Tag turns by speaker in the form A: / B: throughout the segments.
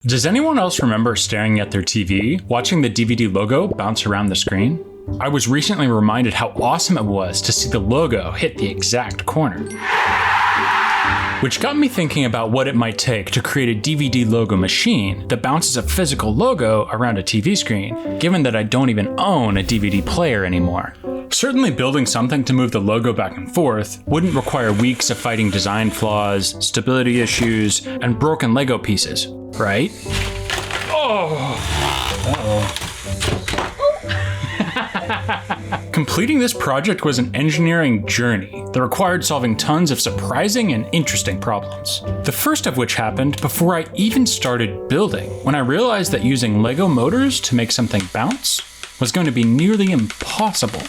A: Does anyone else remember staring at their TV, watching the DVD logo bounce around the screen? I was recently reminded how awesome it was to see the logo hit the exact corner. Which got me thinking about what it might take to create a DVD logo machine that bounces a physical logo around a TV screen, given that I don't even own a DVD player anymore. Certainly building something to move the logo back and forth wouldn't require weeks of fighting design flaws, stability issues, and broken Lego pieces, right? Completing this project was an engineering journey that required solving tons of surprising and interesting problems. The first of which happened before I even started building, when I realized that using Lego motors to make something bounce was going to be nearly impossible.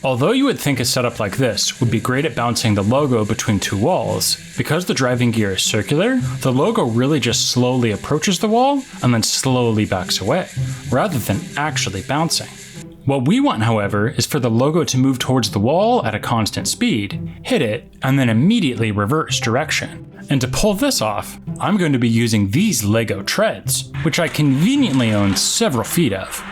A: Although you would think a setup like this would be great at bouncing the logo between two walls, because the driving gear is circular, the logo really just slowly approaches the wall and then slowly backs away, rather than actually bouncing. What we want, however, is for the logo to move towards the wall at a constant speed, hit it, and then immediately reverse direction. And to pull this off, I'm going to be using these Lego treads, which I conveniently own several feet of.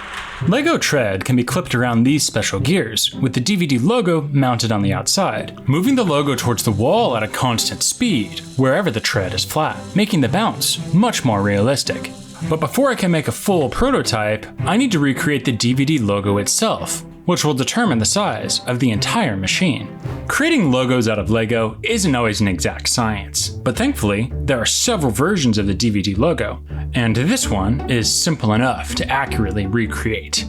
A: Lego tread can be clipped around these special gears, with the DVD logo mounted on the outside, moving the logo towards the wall at a constant speed, wherever the tread is flat, making the bounce much more realistic. But before I can make a full prototype, I need to recreate the DVD logo itself, which will determine the size of the entire machine. Creating logos out of Lego isn't always an exact science, but thankfully, there are several versions of the DVD logo, and this one is simple enough to accurately recreate.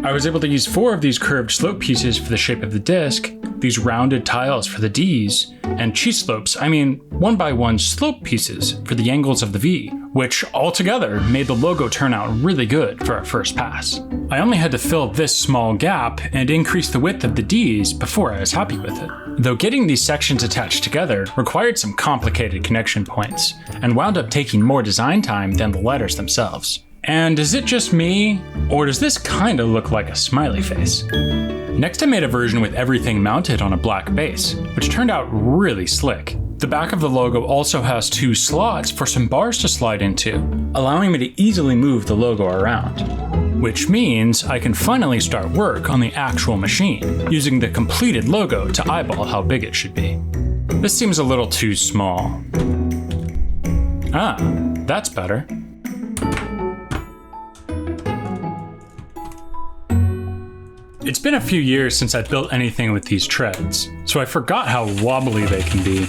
A: I was able to use 4 of these curved slope pieces for the shape of the disc, these rounded tiles for the Ds, and chi-slopes, 1x1 slope pieces for the angles of the V, which altogether made the logo turn out really good for our first pass. I only had to fill this small gap and increase the width of the Ds before I was happy with it. Though getting these sections attached together required some complicated connection points, and wound up taking more design time than the letters themselves. And is it just me, or does this kinda look like a smiley face? Next I made a version with everything mounted on a black base, which turned out really slick. The back of the logo also has 2 slots for some bars to slide into, allowing me to easily move the logo around. Which means I can finally start work on the actual machine, using the completed logo to eyeball how big it should be. This seems a little too small. Ah, that's better. It's been a few years since I built anything with these treads, so I forgot how wobbly they can be.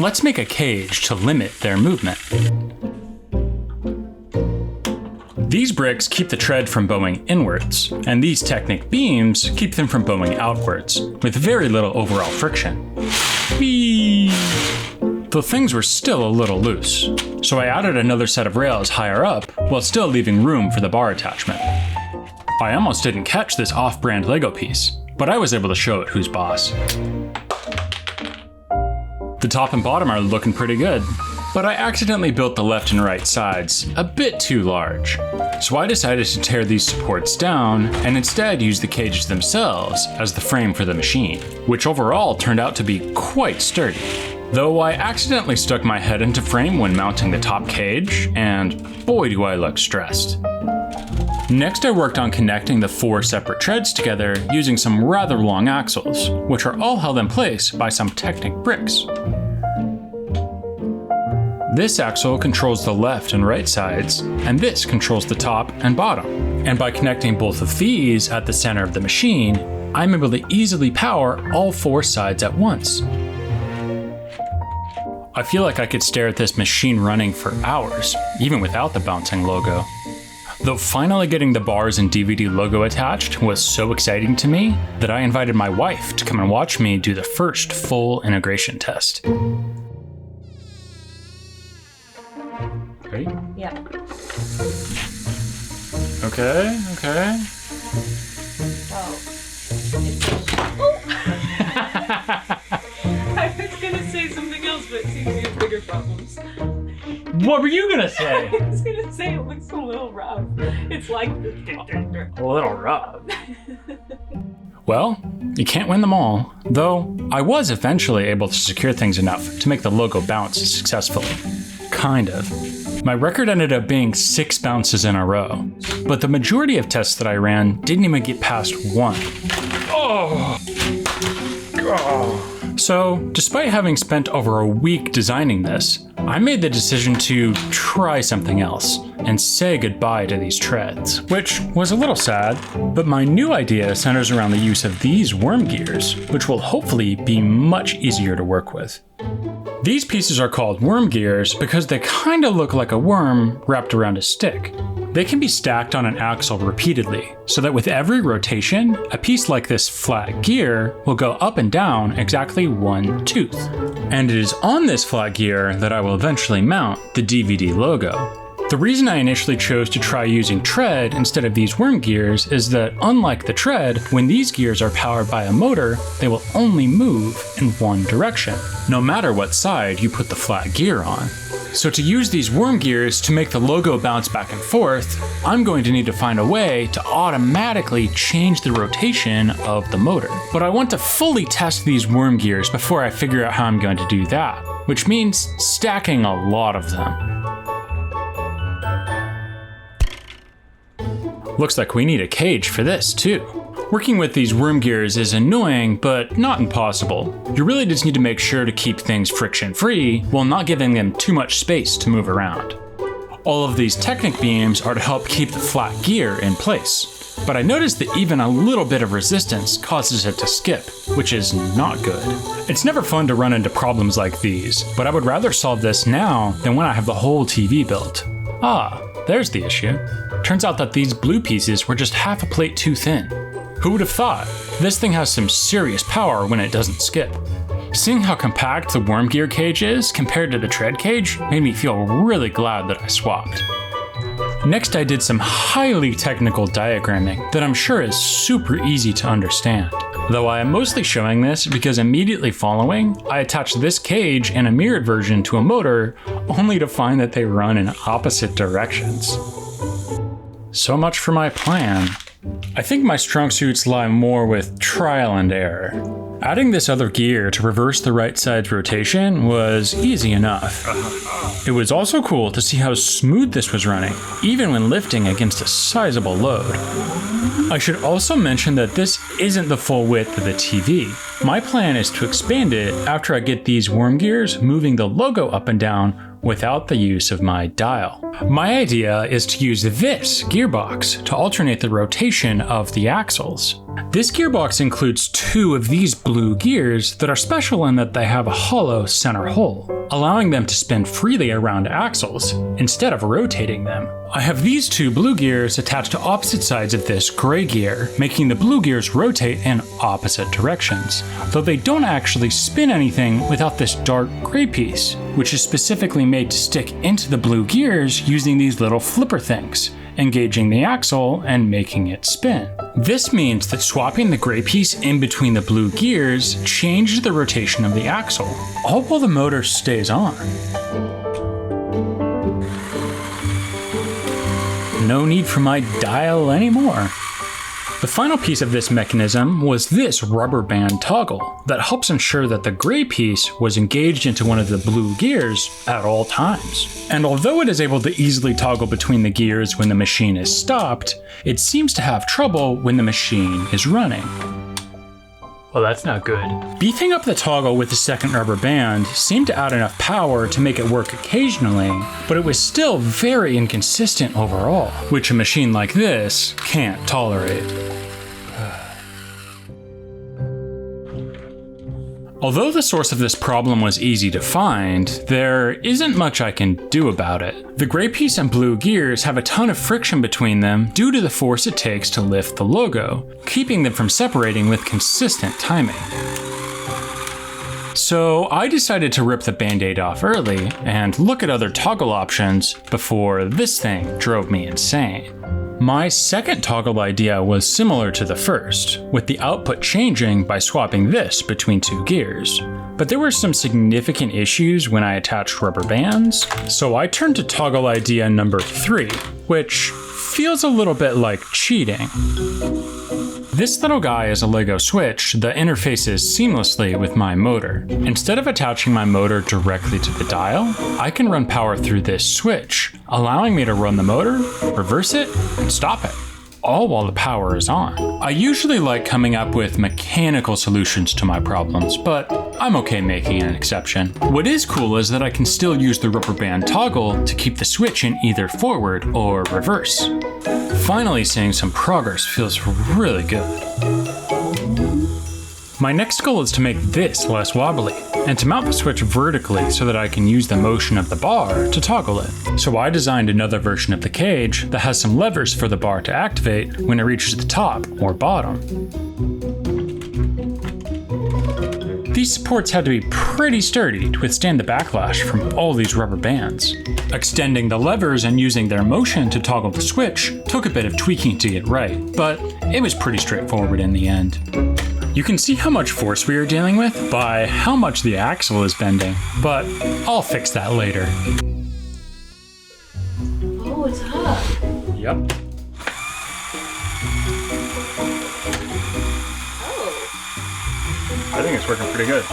A: Let's make a cage to limit their movement. These bricks keep the tread from bowing inwards, and these Technic beams keep them from bowing outwards, with very little overall friction. Whee! Though things were still a little loose, so I added another set of rails higher up while still leaving room for the bar attachment. I almost didn't catch this off-brand Lego piece, but I was able to show it who's boss. The top and bottom are looking pretty good, but I accidentally built the left and right sides a bit too large. So I decided to tear these supports down and instead use the cages themselves as the frame for the machine, which overall turned out to be quite sturdy. Though I accidentally stuck my head into frame when mounting the top cage, and boy do I look stressed. Next I worked on connecting the 4 separate treads together using some rather long axles, which are all held in place by some Technic bricks. This axle controls the left and right sides, and this controls the top and bottom. And by connecting both of these at the center of the machine, I'm able to easily power all 4 sides at once. I feel like I could stare at this machine running for hours, even without the bouncing logo. Though finally getting the bars and DVD logo attached was so exciting to me that I invited my wife to come and watch me do the first full integration test. Ready?
B: Yeah.
A: Okay.
B: Wow. I was gonna say something else, but it seems you have bigger problems.
A: What were you gonna say?
B: I was gonna say it looks a little rough. It's like
A: A little rough. Well, you can't win them all, though I was eventually able to secure things enough to make the logo bounce successfully. Kind of. My record ended up being 6 bounces in a row, but the majority of tests that I ran didn't even get past 1. So, despite having spent over a week designing this, I made the decision to try something else and say goodbye to these treads, which was a little sad, but my new idea centers around the use of these worm gears, which will hopefully be much easier to work with. These pieces are called worm gears because they kinda look like a worm wrapped around a stick. They can be stacked on an axle repeatedly, so that with every rotation, a piece like this flat gear will go up and down exactly 1 tooth. And it is on this flat gear that I will eventually mount the DVD logo. The reason I initially chose to try using tread instead of these worm gears is that, unlike the tread, when these gears are powered by a motor, they will only move in one direction, no matter what side you put the flat gear on. So to use these worm gears to make the logo bounce back and forth, I'm going to need to find a way to automatically change the rotation of the motor. But I want to fully test these worm gears before I figure out how I'm going to do that, which means stacking a lot of them. Looks like we need a cage for this too. Working with these worm gears is annoying, but not impossible. You really just need to make sure to keep things friction-free while not giving them too much space to move around. All of these Technic beams are to help keep the flat gear in place, but I noticed that even a little bit of resistance causes it to skip, which is not good. It's never fun to run into problems like these, but I would rather solve this now than when I have the whole TV built. Ah, there's the issue. Turns out that these blue pieces were just half a plate too thin. Who would have thought? This thing has some serious power when it doesn't skip. Seeing how compact the worm gear cage is compared to the tread cage made me feel really glad that I swapped. Next, I did some highly technical diagramming that I'm sure is super easy to understand. Though I am mostly showing this because immediately following, I attached this cage and a mirrored version to a motor, only to find that they run in opposite directions. So much for my plan. I think my strong suits lie more with trial and error. Adding this other gear to reverse the right side's rotation was easy enough. It was also cool to see how smooth this was running, even when lifting against a sizable load. I should also mention that this isn't the full width of the TV. My plan is to expand it after I get these worm gears moving the logo up and down without the use of my dial. My idea is to use this gearbox to alternate the rotation of the axles. This gearbox includes 2 of these blue gears that are special in that they have a hollow center hole, allowing them to spin freely around axles instead of rotating them. I have these 2 blue gears attached to opposite sides of this gray gear, making the blue gears rotate in opposite directions, though they don't actually spin anything without this dark gray piece, which is specifically made to stick into the blue gears using these little flipper things, engaging the axle and making it spin. This means that swapping the gray piece in between the blue gears changes the rotation of the axle, all while the motor stays on. No need for my dial anymore. The final piece of this mechanism was this rubber band toggle that helps ensure that the gray piece was engaged into one of the blue gears at all times. And although it is able to easily toggle between the gears when the machine is stopped, it seems to have trouble when the machine is running. Well, that's not good. Beefing up the toggle with the second rubber band seemed to add enough power to make it work occasionally, but it was still very inconsistent overall, which a machine like this can't tolerate. Although the source of this problem was easy to find, there isn't much I can do about it. The gray piece and blue gears have a ton of friction between them due to the force it takes to lift the logo, keeping them from separating with consistent timing. So I decided to rip the band-aid off early and look at other toggle options before this thing drove me insane. My second toggle idea was similar to the first, with the output changing by swapping this between 2 gears. But there were some significant issues when I attached rubber bands, so I turned to toggle idea number 3, which feels a little bit like cheating. This little guy is a Lego switch that interfaces seamlessly with my motor. Instead of attaching my motor directly to the dial, I can run power through this switch, allowing me to run the motor, reverse it, and stop it, all while the power is on. I usually like coming up with mechanical solutions to my problems, but I'm okay making an exception. What is cool is that I can still use the rubber band toggle to keep the switch in either forward or reverse. Finally seeing some progress feels really good. My next goal is to make this less wobbly, and to mount the switch vertically so that I can use the motion of the bar to toggle it. So I designed another version of the cage that has some levers for the bar to activate when it reaches the top or bottom. These supports had to be pretty sturdy to withstand the backlash from all these rubber bands. Extending the levers and using their motion to toggle the switch took a bit of tweaking to get right, but it was pretty straightforward in the end. You can see how much force we are dealing with by how much the axle is bending, but I'll fix that later.
B: Oh, it's up.
A: Yep.
B: Oh.
A: I think it's working pretty good.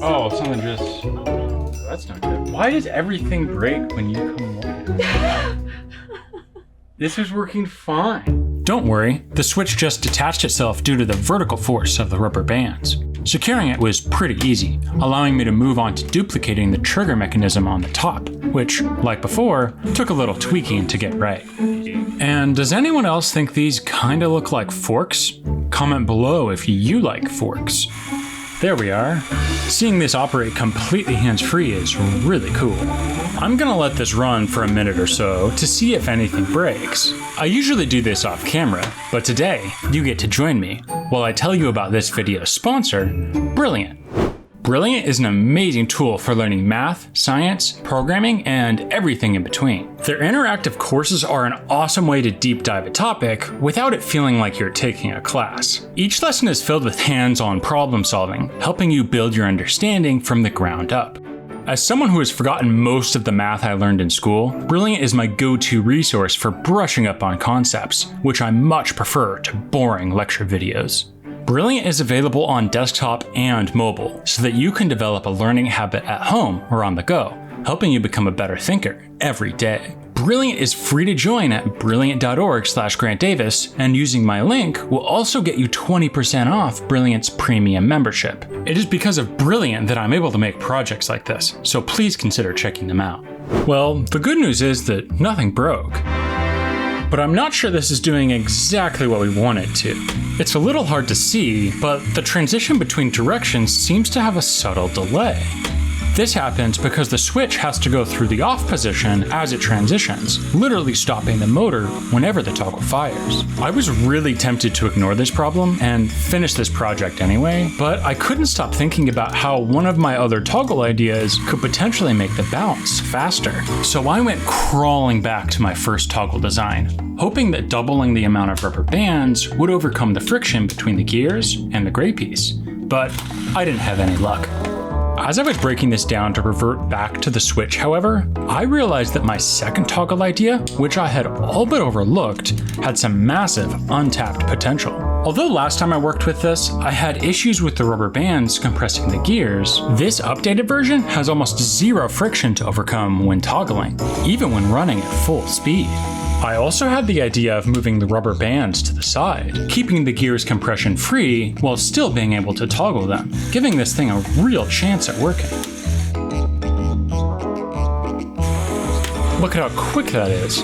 A: Oh, something just...
B: Oh no.
A: That's not good. Why does everything break when you come along? This is working fine. Don't worry, the switch just detached itself due to the vertical force of the rubber bands. Securing it was pretty easy, allowing me to move on to duplicating the trigger mechanism on the top, which, like before, took a little tweaking to get right. And does anyone else think these kinda look like forks? Comment below if you like forks. There we are. Seeing this operate completely hands-free is really cool. I'm gonna let this run for a minute or so to see if anything breaks. I usually do this off camera, but today you get to join me while I tell you about this video's sponsor, Brilliant. Brilliant is an amazing tool for learning math, science, programming, and everything in between. Their interactive courses are an awesome way to deep dive a topic without it feeling like you're taking a class. Each lesson is filled with hands-on problem solving, helping you build your understanding from the ground up. As someone who has forgotten most of the math I learned in school, Brilliant is my go-to resource for brushing up on concepts, which I much prefer to boring lecture videos. Brilliant is available on desktop and mobile, so that you can develop a learning habit at home or on the go, helping you become a better thinker every day. Brilliant is free to join at brilliant.org/GrantDavis, and using my link will also get you 20% off Brilliant's premium membership. It is because of Brilliant that I'm able to make projects like this, so please consider checking them out. Well, the good news is that nothing broke. But I'm not sure this is doing exactly what we want it to. It's a little hard to see, but the transition between directions seems to have a subtle delay. This happens because the switch has to go through the off position as it transitions, literally stopping the motor whenever the toggle fires. I was really tempted to ignore this problem and finish this project anyway, but I couldn't stop thinking about how one of my other toggle ideas could potentially make the bounce faster. So I went crawling back to my first toggle design, hoping that doubling the amount of rubber bands would overcome the friction between the gears and the gray piece, but I didn't have any luck. As I was breaking this down to revert back to the switch, however, I realized that my second toggle idea, which I had all but overlooked, had some massive untapped potential. Although last time I worked with this, I had issues with the rubber bands compressing the gears, this updated version has almost zero friction to overcome when toggling, even when running at full speed. I also had the idea of moving the rubber bands to the side, keeping the gears compression free while still being able to toggle them, giving this thing a real chance at working. Look at how quick that is.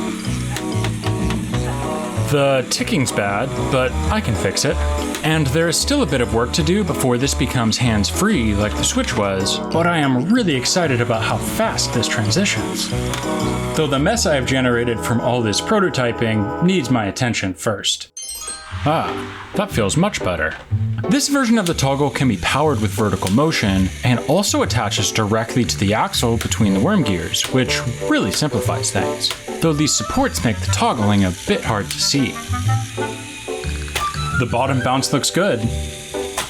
A: The ticking's bad, but I can fix it. And there is still a bit of work to do before this becomes hands-free like the Switch was, but I am really excited about how fast this transitions. Though the mess I have generated from all this prototyping needs my attention first. Ah, that feels much better. This version of the toggle can be powered with vertical motion and also attaches directly to the axle between the worm gears, which really simplifies things. Though these supports make the toggling a bit hard to see. The bottom bounce looks good,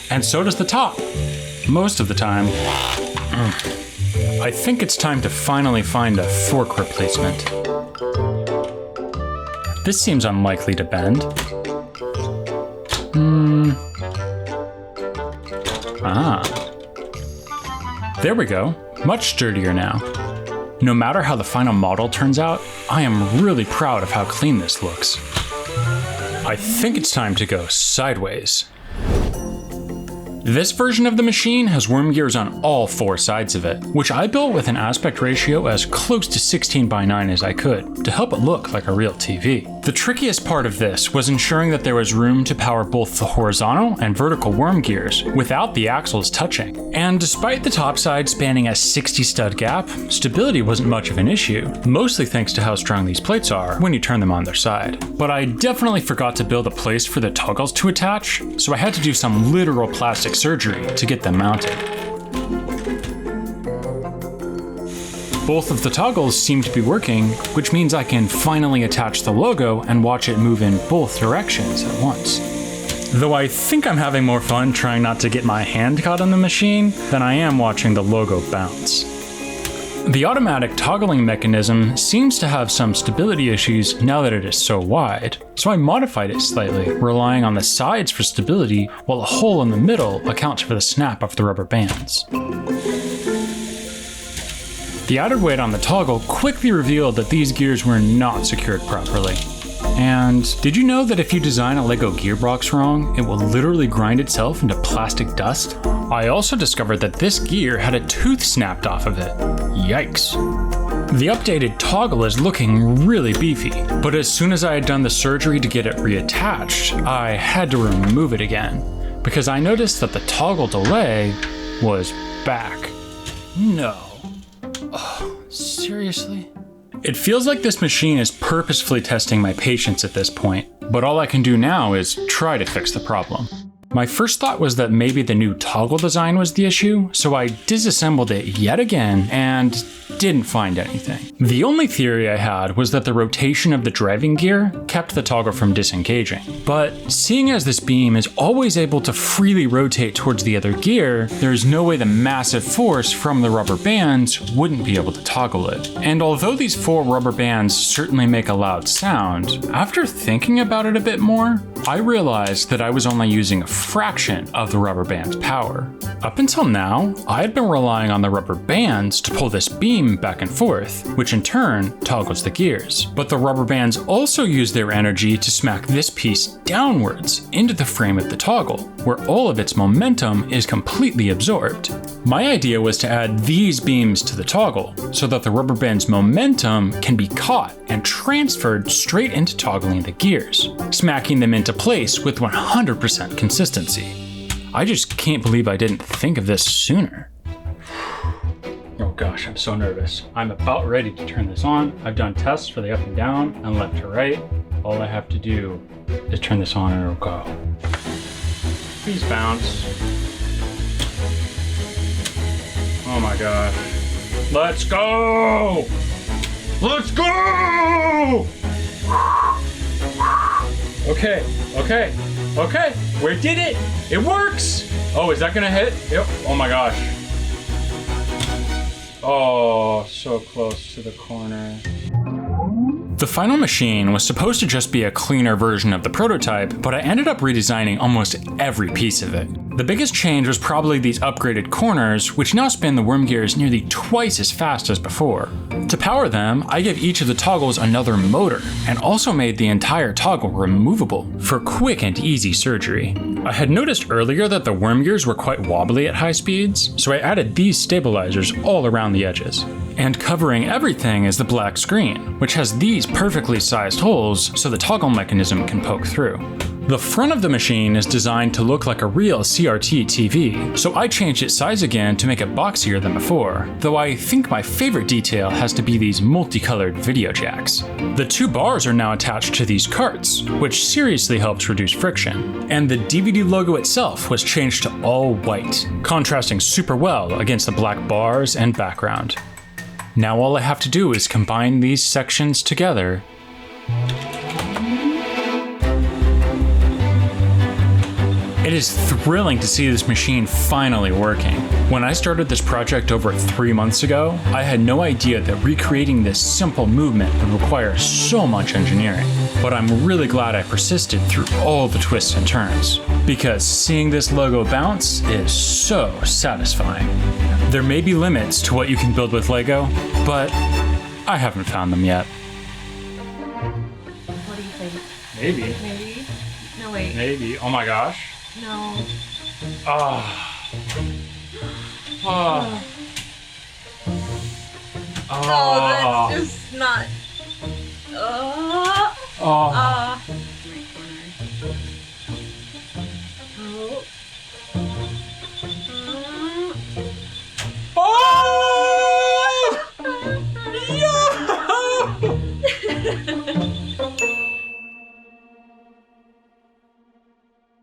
A: and so does the top, most of the time. I think it's time to finally find a fork replacement. This seems unlikely to bend. There we go. Much sturdier now. No matter how the final model turns out, I am really proud of how clean this looks. I think it's time to go sideways. This version of the machine has worm gears on all 4 sides of it, which I built with an aspect ratio as close to 16:9 as I could, to help it look like a real TV. The trickiest part of this was ensuring that there was room to power both the horizontal and vertical worm gears without the axles touching. And despite the top side spanning a 60 stud gap, stability wasn't much of an issue, mostly thanks to how strong these plates are when you turn them on their side. But I definitely forgot to build a place for the toggles to attach, so I had to do some literal plastic surgery to get them mounted. Both of the toggles seem to be working, which means I can finally attach the logo and watch it move in both directions at once. Though I think I'm having more fun trying not to get my hand caught on the machine than I am watching the logo bounce. The automatic toggling mechanism seems to have some stability issues now that it is so wide, so I modified it slightly, relying on the sides for stability while a hole in the middle accounts for the snap of the rubber bands. The added weight on the toggle quickly revealed that these gears were not secured properly. And did you know that if you design a Lego gearbox wrong, it will literally grind itself into plastic dust? I also discovered that this gear had a tooth snapped off of it. Yikes. The updated toggle is looking really beefy, but as soon as I had done the surgery to get it reattached, I had to remove it again, because I noticed that the toggle delay was back. No. Oh, seriously? It feels like this machine is purposefully testing my patience at this point, but all I can do now is try to fix the problem. My first thought was that maybe the new toggle design was the issue, so I disassembled it yet again and didn't find anything. The only theory I had was that the rotation of the driving gear kept the toggle from disengaging. But seeing as this beam is always able to freely rotate towards the other gear, there's no way the massive force from the rubber bands wouldn't be able to toggle it. And although these 4 rubber bands certainly make a loud sound, after thinking about it a bit more, I realized that I was only using a fraction of the rubber band's power. Up until now, I had been relying on the rubber bands to pull this beam back and forth, which in turn toggles the gears. But the rubber bands also use their energy to smack this piece downwards into the frame of the toggle, where all of its momentum is completely absorbed. My idea was to add these beams to the toggle, so that the rubber band's momentum can be caught and transferred straight into toggling the gears, smacking them into place with 100% consistency. I just can't believe I didn't think of this sooner. Oh gosh, I'm so nervous. I'm about ready to turn this on. I've done tests for the up and down and left to right. All I have to do is turn this on and it'll go. Please bounce. Oh my gosh. Let's go! Let's go! Okay. We did it! It works! Oh, is that gonna hit? Yep. Oh my gosh. Oh, so close to the corner. The final machine was supposed to just be a cleaner version of the prototype, but I ended up redesigning almost every piece of it. The biggest change was probably these upgraded corners, which now spin the worm gears nearly twice as fast as before. To power them, I gave each of the toggles another motor, and also made the entire toggle removable for quick and easy surgery. I had noticed earlier that the worm gears were quite wobbly at high speeds, so I added these stabilizers all around the edges. And covering everything is the black screen, which has these perfectly sized holes so the toggle mechanism can poke through. The front of the machine is designed to look like a real CRT TV, so I changed its size again to make it boxier than before, though I think my favorite detail has to be these multicolored video jacks. The 2 bars are now attached to these carts, which seriously helps reduce friction, and the DVD logo itself was changed to all white, contrasting super well against the black bars and background. Now all I have to do is combine these sections together. It is thrilling to see this machine finally working. When I started this project over 3 months ago, I had no idea that recreating this simple movement would require so much engineering. But I'm really glad I persisted through all the twists and turns, because seeing this logo bounce is so satisfying. There may be limits to what you can build with Lego, but I haven't found them yet.
B: What do you think?
A: Maybe.
B: Maybe? No, wait.
A: Maybe. Oh my gosh.
B: No.
A: Ah. Ah.
B: No, that's just not.
A: Oh.